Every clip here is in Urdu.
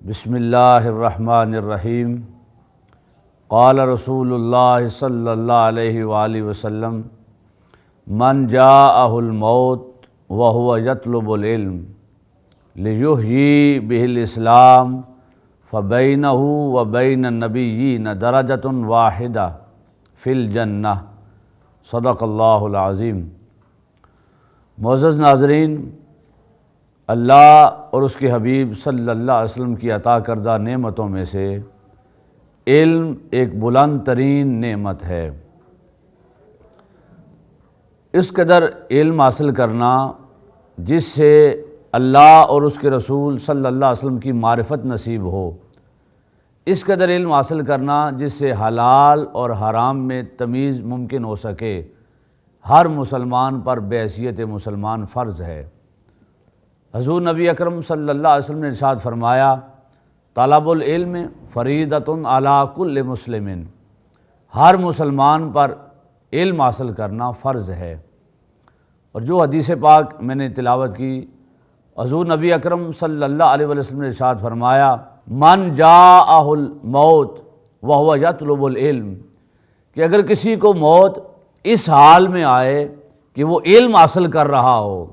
بسم اللہ الرحمن الرحیم۔ قال رسول اللہ صلی اللہ علیہ وآلہ وسلم من جاءہ الموت وہو یطلب العلم لیحیی بہ الاسلام فبینہ وبین النبیین درجۃ واحدہ فی الجنہ، صدق اللہ العظیم۔ معزز ناظرین، اللہ اور اس کے حبیب صلی اللہ علیہ وسلم کی عطا کردہ نعمتوں میں سے علم ایک بلند ترین نعمت ہے۔ اس قدر علم حاصل کرنا جس سے اللہ اور اس کے رسول صلی اللہ علیہ وسلم کی معرفت نصیب ہو، اس قدر علم حاصل کرنا جس سے حلال اور حرام میں تمیز ممکن ہو سکے، ہر مسلمان پر بحیثیت مسلمان فرض ہے۔ حضور نبی اکرم صلی اللہ علیہ وسلم نے ارشاد فرمایا، طلب العلم فریضۃ علی کل مسلم، ہر مسلمان پر علم حاصل کرنا فرض ہے۔ اور جو حدیث پاک میں نے تلاوت کی، حضور نبی اکرم صلی اللہ علیہ وسلم نے ارشاد فرمایا، من جاءہ الموت وہو یطلب العلم، کہ اگر کسی کو موت اس حال میں آئے کہ وہ علم حاصل کر رہا ہو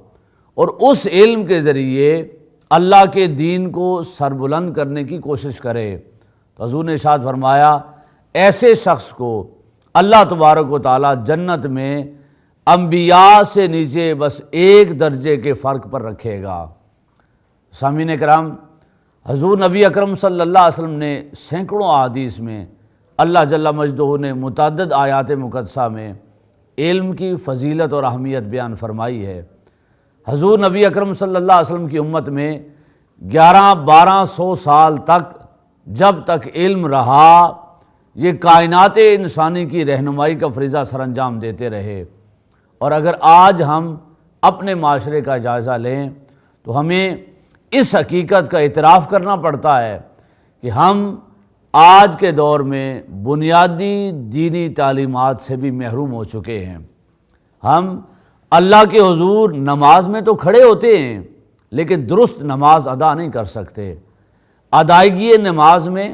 اور اس علم کے ذریعے اللہ کے دین کو سربلند کرنے کی کوشش کرے، تو حضور نے ارشاد فرمایا ایسے شخص کو اللہ تبارک و تعالی جنت میں انبیاء سے نیچے بس ایک درجے کے فرق پر رکھے گا۔ سامعین کرام، حضور نبی اکرم صلی اللہ علیہ وسلم نے سینکڑوں احادیث میں، اللہ جل مجدہ نے متعدد آیات مقدسہ میں علم کی فضیلت اور اہمیت بیان فرمائی ہے۔ حضور نبی اکرم صلی اللہ علیہ وسلم کی امت میں 1100-1200 سال تک جب تک علم رہا، یہ کائنات انسانی کی رہنمائی کا فریضہ سر انجام دیتے رہے۔ اور اگر آج ہم اپنے معاشرے کا جائزہ لیں تو ہمیں اس حقیقت کا اعتراف کرنا پڑتا ہے کہ ہم آج کے دور میں بنیادی دینی تعلیمات سے بھی محروم ہو چکے ہیں۔ ہم اللہ کے حضور نماز میں تو کھڑے ہوتے ہیں لیکن درست نماز ادا نہیں کر سکتے۔ ادائیگی نماز میں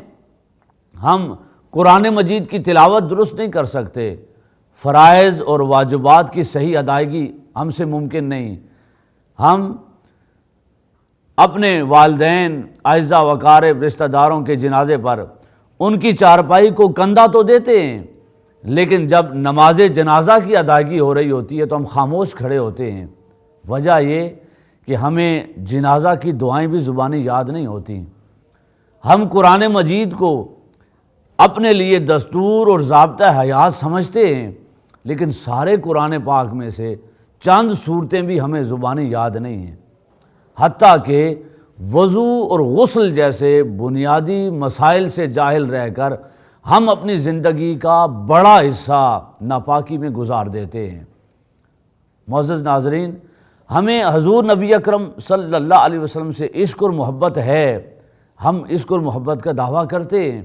ہم قرآن مجید کی تلاوت درست نہیں کر سکتے، فرائض اور واجبات کی صحیح ادائیگی ہم سے ممکن نہیں۔ ہم اپنے والدین، اعزاء و اقارب، رشتہ داروں کے جنازے پر ان کی چارپائی کو کندھا تو دیتے ہیں، لیکن جب نماز جنازہ کی ادائیگی ہو رہی ہوتی ہے تو ہم خاموش کھڑے ہوتے ہیں۔ وجہ یہ کہ ہمیں جنازہ کی دعائیں بھی زبانی یاد نہیں ہوتی۔ ہم قرآن مجید کو اپنے لیے دستور اور ضابطہ حیات سمجھتے ہیں، لیکن سارے قرآن پاک میں سے چند صورتیں بھی ہمیں زبانی یاد نہیں ہیں۔ حتیٰ کہ وضو اور غسل جیسے بنیادی مسائل سے جاہل رہ کر ہم اپنی زندگی کا بڑا حصہ ناپاکی میں گزار دیتے ہیں۔ معزز ناظرین، ہمیں حضور نبی اکرم صلی اللہ علیہ وسلم سے عشق اور محبت ہے، ہم عشق اور محبت کا دعویٰ کرتے ہیں،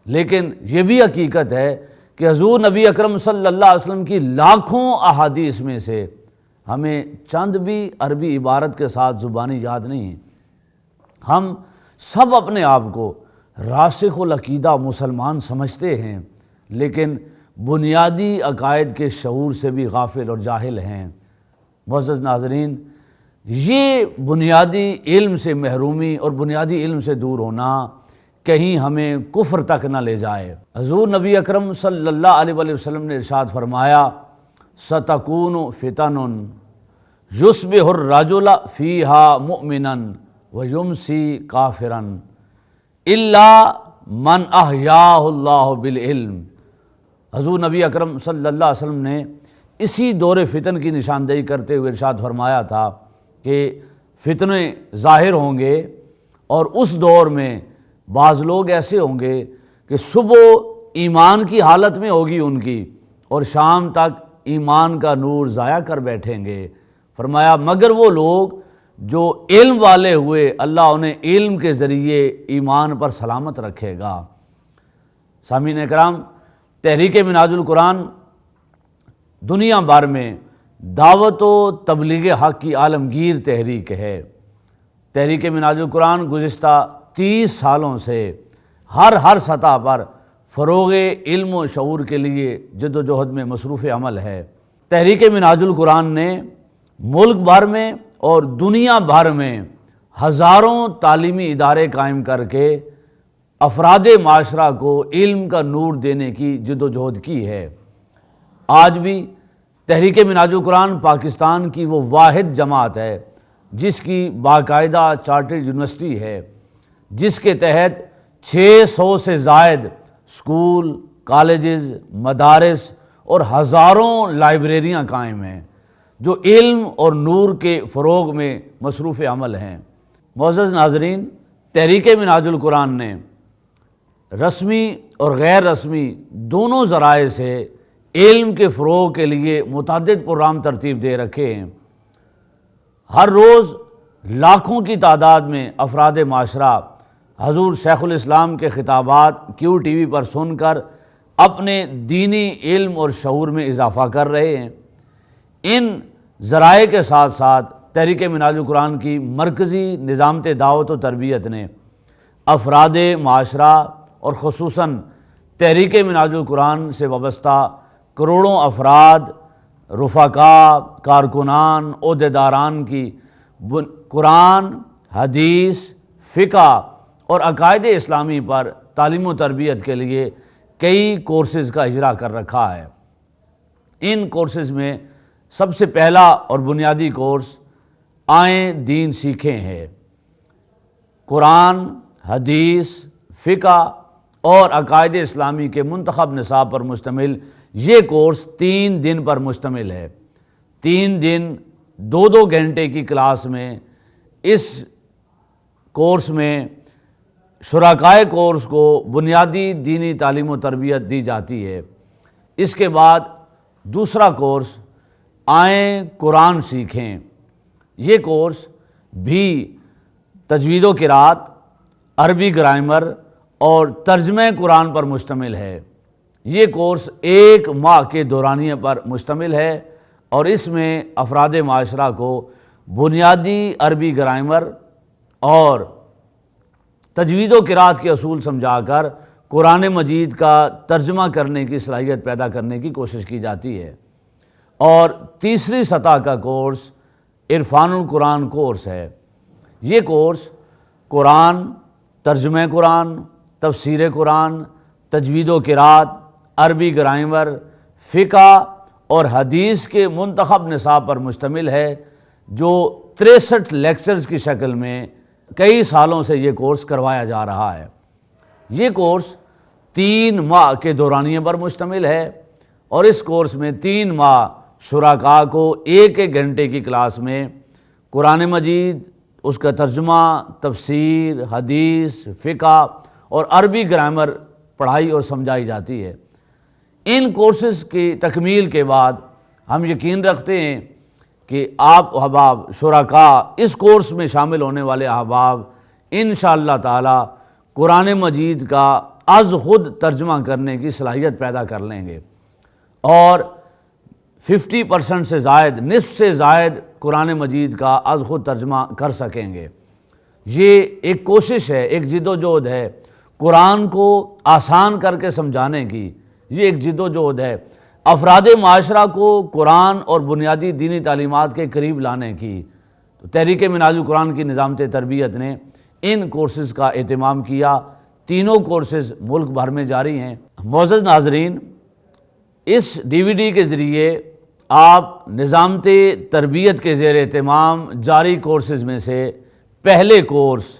لیکن یہ بھی حقیقت ہے کہ حضور نبی اکرم صلی اللہ علیہ وسلم کی لاکھوں احادیث میں سے ہمیں چند بھی عربی عبارت کے ساتھ زبانی یاد نہیں ہیں۔ ہم سب اپنے آپ کو راسخ العقیدہ مسلمان سمجھتے ہیں، لیکن بنیادی عقائد کے شعور سے بھی غافل اور جاہل ہیں۔ معزز ناظرین، یہ بنیادی علم سے محرومی اور بنیادی علم سے دور ہونا کہیں ہمیں کفر تک نہ لے جائے۔ حضور نبی اکرم صلی اللہ علیہ وسلم نے ارشاد فرمایا، سَتَكُونُ فِتَنٌ يُصْبِحُ الرَّجُلَ فِيهَا مُؤْمِنًا وَيُمْسِي كَافِرًا إِلَّا مَنْ أَحْيَاهُ اللَّهُ بِالْعِلْمِ۔ حضور نبی اکرم صلی اللہ علیہ وسلم نے اسی دور فتن کی نشاندہی کرتے ہوئے ارشاد فرمایا تھا کہ فتنے ظاہر ہوں گے، اور اس دور میں بعض لوگ ایسے ہوں گے کہ صبح ایمان کی حالت میں ہوگی ان کی، اور شام تک ایمان کا نور ضائع کر بیٹھیں گے۔ فرمایا مگر وہ لوگ جو علم والے ہوئے، اللہ انہیں علم کے ذریعے ایمان پر سلامت رکھے گا۔ سامعین اکرام، تحریک منہاج القرآن دنیا بھر میں دعوت و تبلیغ حق کی عالمگیر تحریک ہے۔ تحریک منہاج القرآن گزشتہ 30 سالوں سے ہر سطح پر فروغ علم و شعور کے لیے جد و جہد میں مصروف عمل ہے۔ تحریک منہاج القرآن نے ملک بھر میں اور دنیا بھر میں ہزاروں تعلیمی ادارے قائم کر کے افراد معاشرہ کو علم کا نور دینے کی جد و جہد کی ہے۔ آج بھی تحریک منہاج القرآن پاکستان کی وہ واحد جماعت ہے جس کی باقاعدہ چارٹرڈ یونیورسٹی ہے، جس کے تحت 600 سے زائد اسکول، کالجز، مدارس اور ہزاروں لائبریریاں قائم ہیں جو علم اور نور کے فروغ میں مصروف عمل ہیں۔ معزز ناظرین، تحریک منہاج القرآن نے رسمی اور غیر رسمی دونوں ذرائع سے علم کے فروغ کے لیے متعدد پروگرام ترتیب دے رکھے ہیں۔ ہر روز لاکھوں کی تعداد میں افراد معاشرہ حضور شیخ الاسلام کے خطابات QTV پر سن کر اپنے دینی علم اور شعور میں اضافہ کر رہے ہیں۔ ان ذرائع کے ساتھ ساتھ تحریک منہاج القرآن کی مرکزی نظامت دعوت و تربیت نے افراد معاشرہ اور خصوصاً تحریک منہاج القرآن سے وابستہ کروڑوں افراد، رفقا، کارکنان، عہدیداران کی قرآن، حدیث، فقہ اور عقائد اسلامی پر تعلیم و تربیت کے لیے کئی کورسز کا اجرا کر رکھا ہے۔ ان کورسز میں سب سے پہلا اور بنیادی کورس آئیں دین سیکھیں ہے۔ قرآن، حدیث، فقہ اور عقائد اسلامی کے منتخب نصاب پر مشتمل یہ کورس 3 دن پر مشتمل ہے۔ 3 دن 2 گھنٹے کی کلاس میں اس کورس میں شرکائے کورس کو بنیادی دینی تعلیم و تربیت دی جاتی ہے۔ اس کے بعد دوسرا کورس آئیں قرآن سیکھیں۔ یہ کورس بھی تجوید و قرات، عربی گرامر اور ترجمہ قرآن پر مشتمل ہے۔ یہ کورس 1 ماہ کے دورانیے پر مشتمل ہے اور اس میں افراد معاشرہ کو بنیادی عربی گرامر اور تجوید و قرات کے اصول سمجھا کر قرآن مجید کا ترجمہ کرنے کی صلاحیت پیدا کرنے کی کوشش کی جاتی ہے۔ اور تیسری سطح کا کورس عرفان القرآن کورس ہے۔ یہ کورس قرآن، ترجمہ قرآن، تفسیر قرآن، تجوید و قرات، عربی گرامر، فقہ اور حدیث کے منتخب نصاب پر مشتمل ہے، جو 63 لیکچرز کی شکل میں کئی سالوں سے یہ کورس کروایا جا رہا ہے۔ یہ کورس 3 ماہ کے دورانیے پر مشتمل ہے اور اس کورس میں 3 ماہ شرکاء کو 1 گھنٹے کی کلاس میں قرآن مجید، اس کا ترجمہ، تفسیر، حدیث، فقہ اور عربی گرامر پڑھائی اور سمجھائی جاتی ہے۔ ان کورسز کی تکمیل کے بعد ہم یقین رکھتے ہیں کہ آپ احباب شرکاء اس کورس میں شامل ہونے والے احباب انشاءاللہ تعالی قرآن مجید کا از خود ترجمہ کرنے کی صلاحیت پیدا کر لیں گے اور 50% سے زائد، نصف سے زائد قرآن مجید کا از خود ترجمہ کر سکیں گے۔ یہ ایک کوشش ہے، ایک جد و جہد ہے قرآن کو آسان کر کے سمجھانے کی۔ یہ ایک جد و جہد ہے افراد معاشرہ کو قرآن اور بنیادی دینی تعلیمات کے قریب لانے کی۔ تو تحریک منہاج القرآن کی نظامت تربیت نے ان کورسز کا اہتمام کیا۔ تینوں کورسز ملک بھر میں جاری ہیں۔ معزز ناظرین، اس DVD کے ذریعے آپ نظامت تربیت کے زیر اہتمام جاری کورسز میں سے پہلے کورس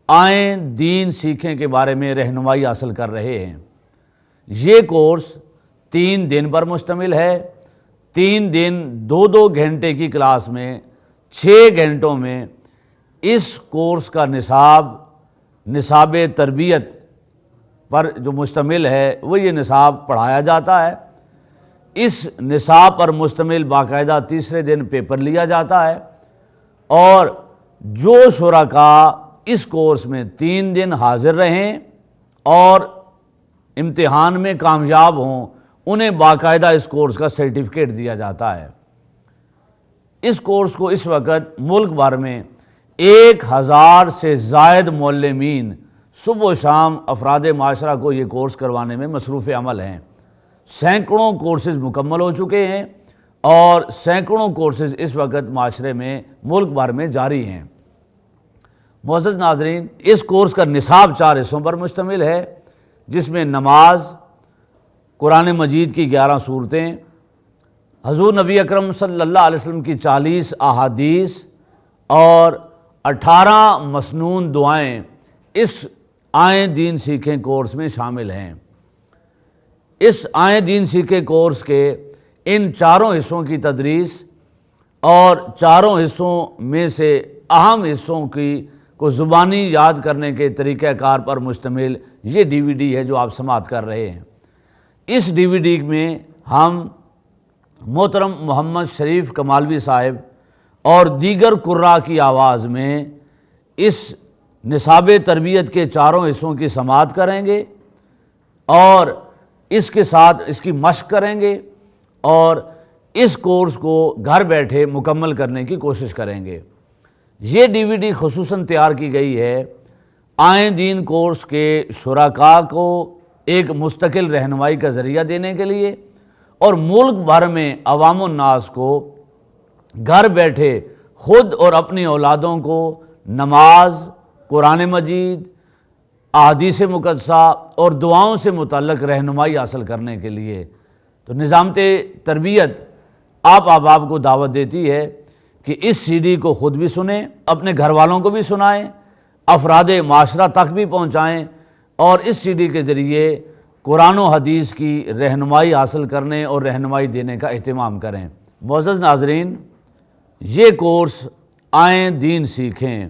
آئیں دین سیکھیں کے بارے میں رہنمائی حاصل کر رہے ہیں۔ یہ کورس 3 دن پر مشتمل ہے۔ 3 دن 2 گھنٹے کی کلاس میں 6 گھنٹوں میں اس کورس کا نصاب تربیت پر جو مشتمل ہے وہ یہ نصاب پڑھایا جاتا ہے۔ اس نصاب پر مشتمل باقاعدہ تیسرے دن پیپر لیا جاتا ہے اور جو شرکاء اس کورس میں 3 دن حاضر رہیں اور امتحان میں کامیاب ہوں انہیں باقاعدہ اس کورس کا سرٹیفکیٹ دیا جاتا ہے۔ اس کورس کو اس وقت ملک بھر میں 1000 سے زائد معلمین صبح و شام افراد معاشرہ کو یہ کورس کروانے میں مصروف عمل ہیں۔ سینکڑوں کورسز مکمل ہو چکے ہیں اور سینکڑوں کورسز اس وقت معاشرے میں ملک بھر میں جاری ہیں۔ معزز ناظرین، اس کورس کا نصاب 4 حصوں پر مشتمل ہے، جس میں نماز، قرآن مجید کی 11 سورتیں، حضور نبی اکرم صلی اللہ علیہ وسلم کی 40 احادیث اور 18 مسنون دعائیں اس آئیں دین سیکھیں کورس میں شامل ہیں۔ اس آئیں دین سیکھیں کورس کے ان 4 حصوں کی تدریس اور 4 حصوں میں سے اہم حصوں کو زبانی یاد کرنے کے طریقہ کار پر مشتمل یہ DVD ہے جو آپ سماعت کر رہے ہیں۔ اس DVD میں ہم محترم محمد شریف کمالوی صاحب اور دیگر قراء کی آواز میں اس نصاب تربیت کے 4 حصوں کی سماعت کریں گے اور اس کے ساتھ اس کی مشق کریں گے اور اس کورس کو گھر بیٹھے مکمل کرنے کی کوشش کریں گے۔ یہ DVD خصوصاً تیار کی گئی ہے آئیں دین کورس کے شرکاء کو ایک مستقل رہنمائی کا ذریعہ دینے کے لیے اور ملک بھر میں عوام الناس کو گھر بیٹھے خود اور اپنی اولادوں کو نماز، قرآن مجید، احادیث مقدسہ اور دعاؤں سے متعلق رہنمائی حاصل کرنے کے لیے۔ تو نظامت تربیت آپ احباب کو دعوت دیتی ہے کہ اس CD کو خود بھی سنیں، اپنے گھر والوں کو بھی سنائیں، افراد معاشرہ تک بھی پہنچائیں اور اس CD کے ذریعے قرآن و حدیث کی رہنمائی حاصل کرنے اور رہنمائی دینے کا اہتمام کریں۔ معزز ناظرین، یہ کورس آئیں دین سیکھیں،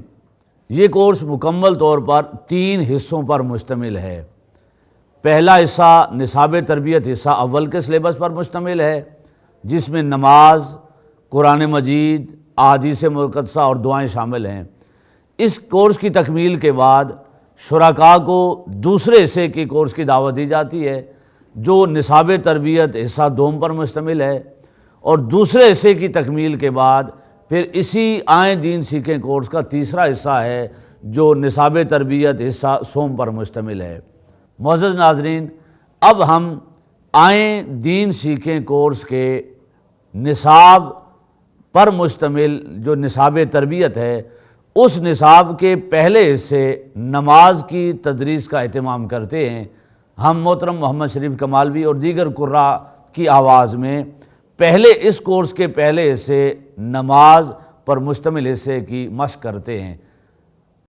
یہ کورس مکمل طور پر 3 حصوں پر مشتمل ہے۔ پہلا حصہ نصاب تربیت حصہ اول کے سلیبس پر مشتمل ہے، جس میں نماز، قرآن مجید، احادیث مقدسہ اور دعائیں شامل ہیں۔ اس کورس کی تکمیل کے بعد شرکاء کو دوسرے حصے کی کورس کی دعوت دی جاتی ہے، جو نصاب تربیت حصہ 2 پر مشتمل ہے، اور دوسرے حصے کی تکمیل کے بعد پھر اسی آئیں دین سیکھیں کورس کا تیسرا حصہ ہے، جو نصاب تربیت حصہ 100 پر مشتمل ہے۔ معزز ناظرین، اب ہم آئیں دین سیکھیں کورس کے نصاب پر مشتمل جو نصاب تربیت ہے، اس نصاب کے پہلے حصے نماز کی تدریس کا اہتمام کرتے ہیں۔ ہم محترم محمد شریف کمالوی اور دیگر قراء کی آواز میں اس کورس کے پہلے حصے نماز پر مشتمل حصے کی مشق کرتے ہیں۔